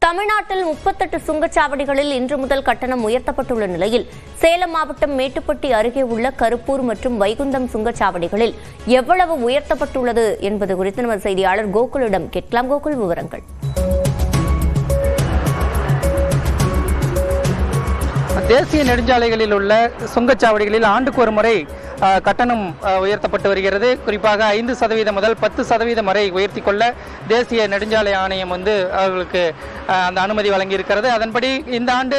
தமிழ்நாட்டில் 38 சுங்கச்சாவடிகளில் இன்று முதல் கட்டணம் உயர்த்தப்பட்டுள்ள நிலையில் சேலம் மாவட்டம் மேட்டுப்பட்டி அருகே உள்ள கருப்பூர் மற்றும் வைகுந்தம் சுங்கச்சாவடிகளில் எவ்வளவு உயர்த்தப்பட்டுள்ளது என்பது குறித்து நமது செய்தியாளர் கோகுலிடம் கேட்கலாம். கோகுல், விவரங்கள். தேசிய நெடுஞ்சாலைகளில் உள்ள சுங்கச்சாவடிகளில் ஆண்டுக்கு ஒரு முறை கட்டணம் உயர்த்தப்பட்டு வருகிறது. குறிப்பாக 5% முதல் 10% வரை உயர்த்தி கொள்ள தேசிய நெடுஞ்சாலை ஆணையம் அவர்களுக்கு அந்த அனுமதி வழங்கியிருக்கிறது. அதன்படி இந்த ஆண்டு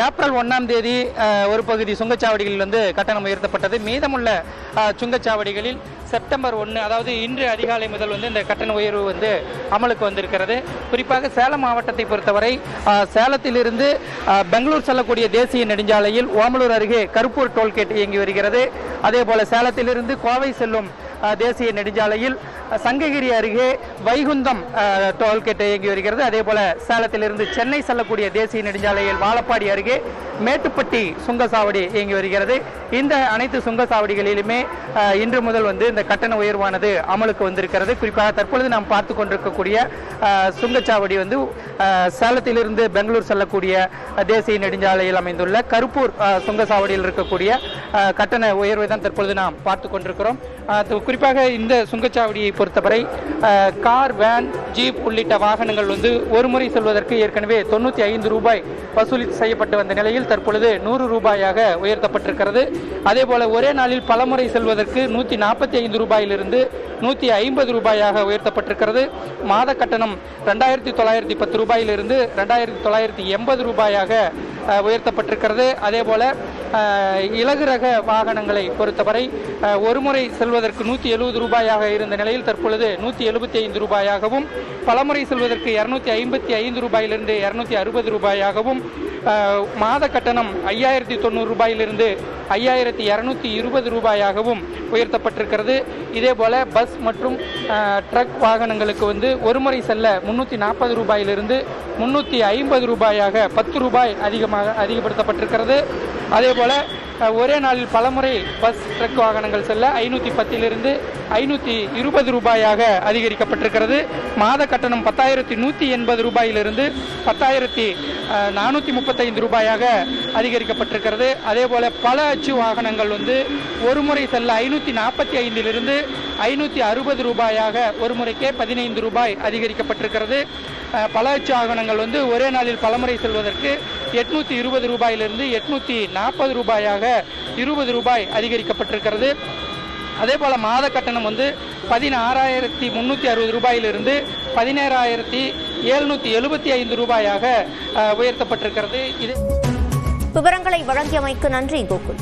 ஏப்ரல் 1ஆம் தேதி ஒரு பகுதி சுங்கச்சாவடிகளில் கட்டணம் உயர்த்தப்பட்டது. மீதமுள்ள சுங்கச்சாவடிகளில் செப்டம்பர் 1, அதாவது இன்று அதிகாலை முதல் இந்த கட்டண உயர்வு அமலுக்கு வந்திருக்கிறது. குறிப்பாக சேலம் மாவட்டத்தை பொறுத்தவரை சேலத்திலிருந்து பெங்களூர் செல்லக்கூடிய தேசிய நெடுஞ்சாலையில் ஓமலூர் அருகே கருப்பூர் டோல்கேட் இயங்கி வருகிறது. அதேபோல சேலத்திலிருந்து கோவை செல்லும் தேசிய நெடுஞ்சாலையில் சங்ககிரி அருகே வைகுந்தம் டோல்கேட் இயங்கி வருகிறது. அதேபோல சேலத்திலிருந்து சென்னை செல்லக்கூடிய தேசிய நெடுஞ்சாலையில் வாழப்பாடி அருகே மேட்டுப்பட்டி சுங்கச்சாவடி இயங்கி வருகிறது. இந்த அனைத்து சுங்கச்சாவடிகளிலுமே இன்று முதல் இந்த கட்டண உயர்வானது அமலுக்கு வந்திருக்கிறது. குறிப்பாக தற்பொழுது நாம் பார்த்து கொண்டிருக்கக்கூடிய சுங்கச்சாவடி சேலத்திலிருந்து பெங்களூர் செல்லக்கூடிய தேசிய நெடுஞ்சாலையில் அமைந்துள்ள கருப்பூர் சுங்கச்சாவடியில் இருக்கக்கூடிய கட்டண உயர்வை தான் தற்பொழுது நாம் பார்த்து கொண்டிருக்கிறோம். குறிப்பாக இந்த சுங்கச்சாவடியை பொறுத்தவரை கார், வேன், ஜீப் உள்ளிட்ட வாகனங்கள் ஒரு முறை செல்வதற்கு ஏற்கனவே 95 ரூபாய் வசூலி செய்யப்பட்டு வந்த நிலையில் தற்பொழுது 100 ரூபாயாக உயர்த்தப்பட்டிருக்கிறது. அதேபோல ஒரே நாளில் பலமுறை செல்வதற்கு 145 ரூபாயிலிருந்து 150 ரூபாயாக உயர்த்தப்பட்டிருக்கிறது. மாத கட்டணம் 2910 ரூபாயிலிருந்து 2980 ரூபாயாக உயர்த்தப்பட்டிருக்கிறது. அதேபோல இலகு ரக வாகனங்களை பொறுத்தவரை ஒருமுறை செல்வதற்கு 170 ரூபாயாக இருந்த நிலையில் தற்பொழுது 175 ரூபாயாகவும், பலமுறை செல்வதற்கு 255 ரூபாயிலிருந்து 260 ரூபாயாகவும், மாத கட்டணம் 5090 ரூபாயிலிருந்து 5220 ரூபாயாகவும் உயர்த்தப்பட்டிருக்கிறது. இதேபோல பஸ் மற்றும் ட்ரக் வாகனங்களுக்கு ஒருமுறை செல்ல 340 ரூபாயிலிருந்து 350 ரூபாயாக 10 ரூபாய் அதிகப்படுத்தப்பட்டிருக்கிறது. அதேபோல ஒரே நாளில் பலமுறை பஸ், ட்ரக் வாகனங்கள் செல்ல 510 520 ரூபாயாக அதிகரிக்கப்பட்டிருக்கிறது. மாத கட்டணம் 10,180 ரூபாயிலிருந்து 10,435 ரூபாயாக அதிகரிக்கப்பட்டிருக்கிறது. அதேபோல பல அச்சு வாகனங்கள் ஒரு முறை செல்ல 545 560 ரூபாயாக ஒரு முறைக்கே 15 ரூபாய் அதிகரிக்கப்பட்டிருக்கிறது. பல அச்சு வாகனங்கள் ஒரே நாளில் பலமுறை செல்வதற்கு 820 ரூபாயிலிருந்து 840 ரூபாயாக 20 ரூபாய் அதிகரிக்கப்பட்டிருக்கிறது. அதேபோல மாத கட்டணம் 16,360 ரூபாயிலிருந்து 17,775 ரூபாயாக உயர்த்தப்பட்டிருக்கிறது. விவரங்களை வழங்கியமைக்கு நன்றி கோகுல்.